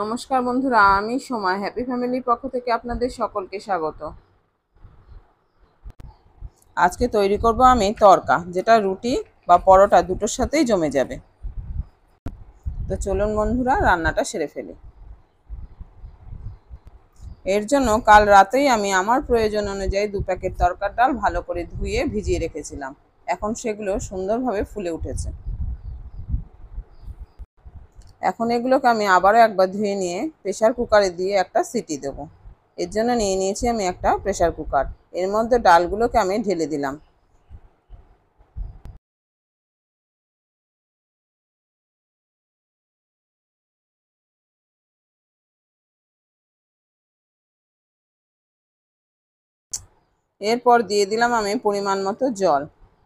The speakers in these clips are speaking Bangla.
নমস্কার বন্ধুরা, আমি সময় হ্যাপি ফ্যামিলির পক্ষ থেকে আপনাদের সকলকে স্বাগত। আজকে তৈরি করব আমি তড়কা, যেটা রুটি বা পরোটা দুটোর সাথেই জমে যাবে। তো চলুন বন্ধুরা, রান্নাটা সেরে ফেলি। এর জন্য কাল রাতেই আমি আমার প্রয়োজন অনুযায়ী 2 প্যাকেট তড়কার ডাল ভালো করে ধুয়ে ভিজিয়ে রেখেছিলাম। এখন সেগুলো সুন্দরভাবে ফুলে উঠেছে। এখন এগুলোকে আমি আবারও একবার ধুয়ে নিয়ে প্রেসার কুকারে দিয়ে একটা সিটি দেব। এর জন্য নিয়ে নিয়েছি আমি একটা প্রেসার কুকার। এর মধ্যে ডালগুলোকে আমি ঢেলে দিলাম। এরপর দিয়ে দিলাম আমি পরিমাণ মতো জল।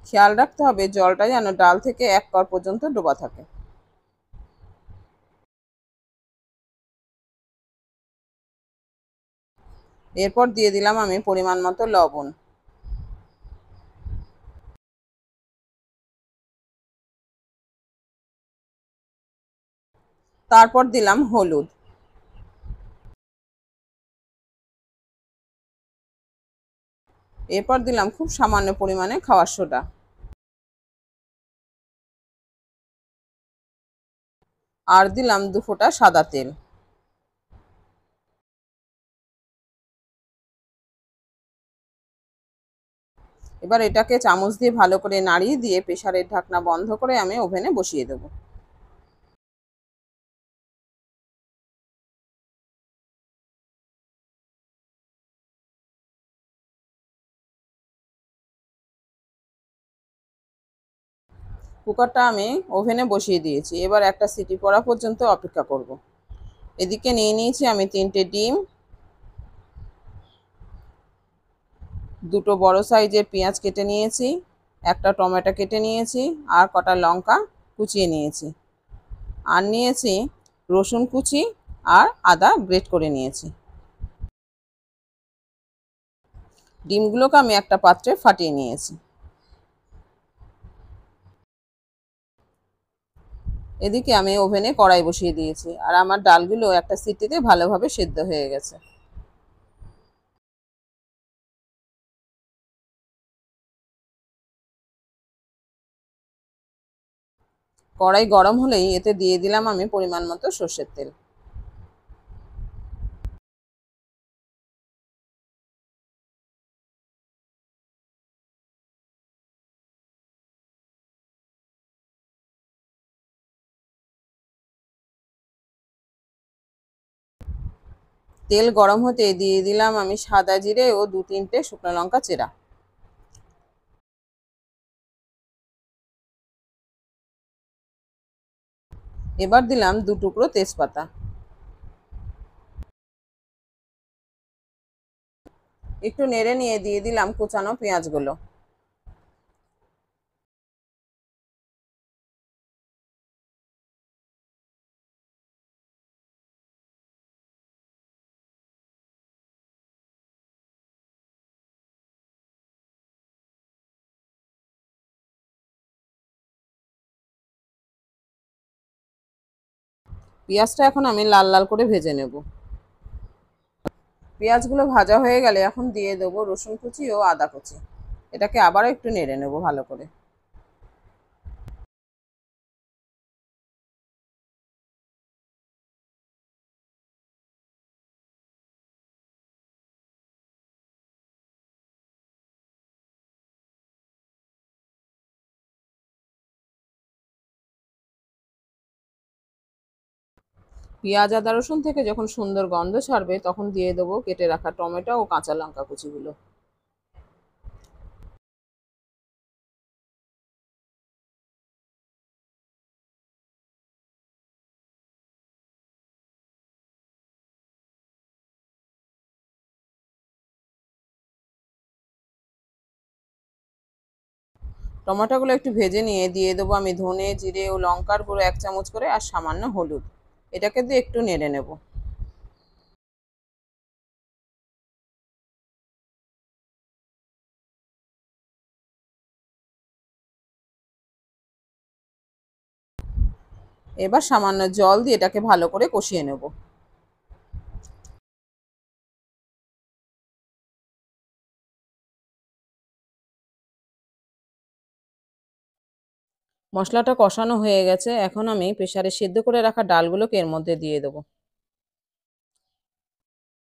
খেয়াল রাখতে হবে জলটা যেন ডাল থেকে 1 কর পর্যন্ত ডোবা থাকে। এরপর দিয়ে দিলাম আমি পরিমাণ মতো লবণ। তারপর দিলাম হলুদ। এরপর দিলাম খুব সামান্য পরিমাণে খাওয়ার সোডা। আর দিলাম 2 ফোঁটা সাদা তেল। এবার এটাকে চামচ দিয়ে ভালো করে নাড়িয়ে দিয়ে প্রেসারের ঢাকনা বন্ধ করে আমি ওভেনে বসিয়ে দেব। কুকারটা আমি ওভেনে বসিয়ে দিয়েছি। এবার একটা সিটি পড়া পর্যন্ত অপেক্ষা করব। এদিকে নিয়ে নিয়েছি আমি 3টে ডিম, 2টো বড় সাইজের পেঁয়াজ কেটে নিয়েছি, একটা টমেটো কেটে নিয়েছি, আর কটা লঙ্কা কুচিয়ে নিয়েছি, আর নিয়েছি রসুন কুচি আর আদা গ্রেট করে নিয়েছি। ডিমগুলোকে আমি একটা পাত্রে ফাটিয়ে নিয়েছি। এদিকে আমি ওভেনে কড়াই বসিয়ে দিয়েছি, আর আমার ডালগুলো একটা সিটিতে ভালোভাবে সেদ্ধ হয়ে গেছে। কড়াই গরম হলেই এতে দিয়ে দিলাম আমি পরিমাণ মতো সর্ষের তেল। তেল গরম হতে দিয়ে দিলাম আমি সাদা জিরে ও 2-3টে শুকনো লঙ্কা চেরা। এবার দিলাম 2 টুকরো তেজপাতা। একটু নেড়ে নিয়ে দিয়ে দিলাম কুচানো পেঁয়াজগুলো। পেঁয়াজটা এখন আমি লাল লাল করে ভেজে নেব। পেঁয়াজগুলো ভাজা হয়ে গেলে এখন দিয়ে দেবো রসুন কুচি ও আদা কুচি। এটাকে আবারও একটু নেড়ে নেব ভালো করে। পেঁয়াজ আদা রসুন থেকে যখন সুন্দর গন্ধ ছাড়বে তখন দিয়ে দেবো কেটে রাখা টমেটো ও কাঁচা লঙ্কা কুচিগুলো। টমেটোগুলো একটু ভেজে নিয়ে দিয়ে দেবো আমি ধনে জিরে ও লঙ্কার গুঁড়ো 1 চামচ করে, আর সামান্য হলুদ। এটাকে দিয়ে একটু নেড়ে নেব। এবার সামান্য জল দিয়ে এটাকে ভালো করে কষিয়ে নেব। মশলাটা কষানো হয়ে গেছে, এখন আমি প্রেসারে সেদ্ধ করে রাখা ডালগুলোকে এর মধ্যে দিয়ে দেবো।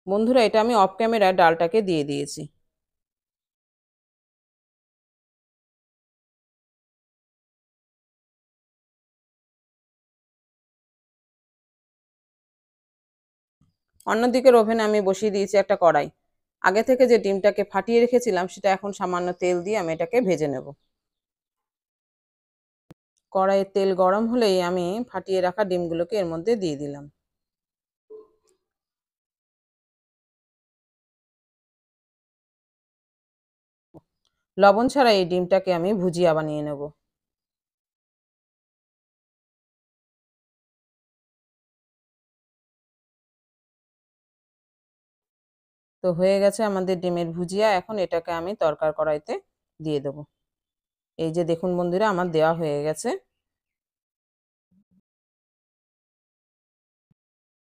বন্ধুরা, এটা আমি অফ ক্যামেরায় ডালটাকে দিয়ে দিয়েছি। অন্যদিকের ওভেনে আমি বসিয়ে দিয়েছি একটা কড়াই। আগে থেকে যে ডিমটাকে ফাটিয়ে রেখেছিলাম সেটা এখন সামান্য তেল দিয়ে আমি এটাকে ভেজে নেব। কড়াইয়ে তেল গরম হলেই আমি ফাটিয়ে রাখা ডিমগুলোকে এর মধ্যে দিয়ে দিলাম। লবণ ছাড়া এই ডিমটাকে আমি ভুজিয়া বানিয়ে নেব। তো হয়ে গেছে আমাদের ডিমের ভুজিয়া, এখন এটাকে আমি তরকার কড়াইতে দিয়ে দেবো। এই যে দেখুন বন্ধুরা, আমার দেওয়া হয়ে গেছে।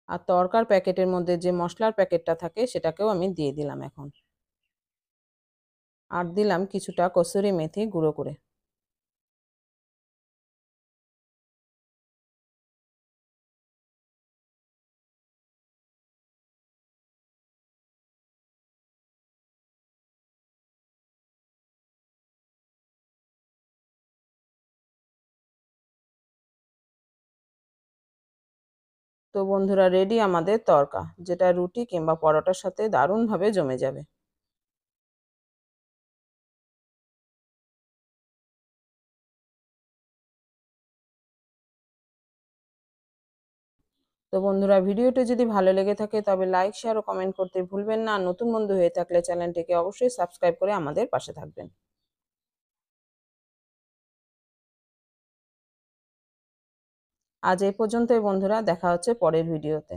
আর তরকার প্যাকেটের মধ্যে যে মশলার প্যাকেটটা থাকে সেটাকেও আমি দিয়ে দিলাম এখন। আর দিলাম কিছুটা কসুরি মেথি গুঁড়ো করে। তো বন্ধুরা, রেডি আমাদের তরকা, যেটা রুটি কিংবা পরোটার সাথে দারুণভাবে জমে যাবে। তো বন্ধুরা, ভিডিওটি যদি ভালো লেগে থাকে তবে লাইক, শেয়ার ও কমেন্ট করতে ভুলবেন না। নতুন বন্ধু হয়ে থাকলে চ্যানেলটিকে অবশ্যই সাবস্ক্রাইব করে আমাদের পাশে থাকবেন। আজ এই পর্যন্তই বন্ধুরা, দেখা হচ্ছে পরের ভিডিওতে।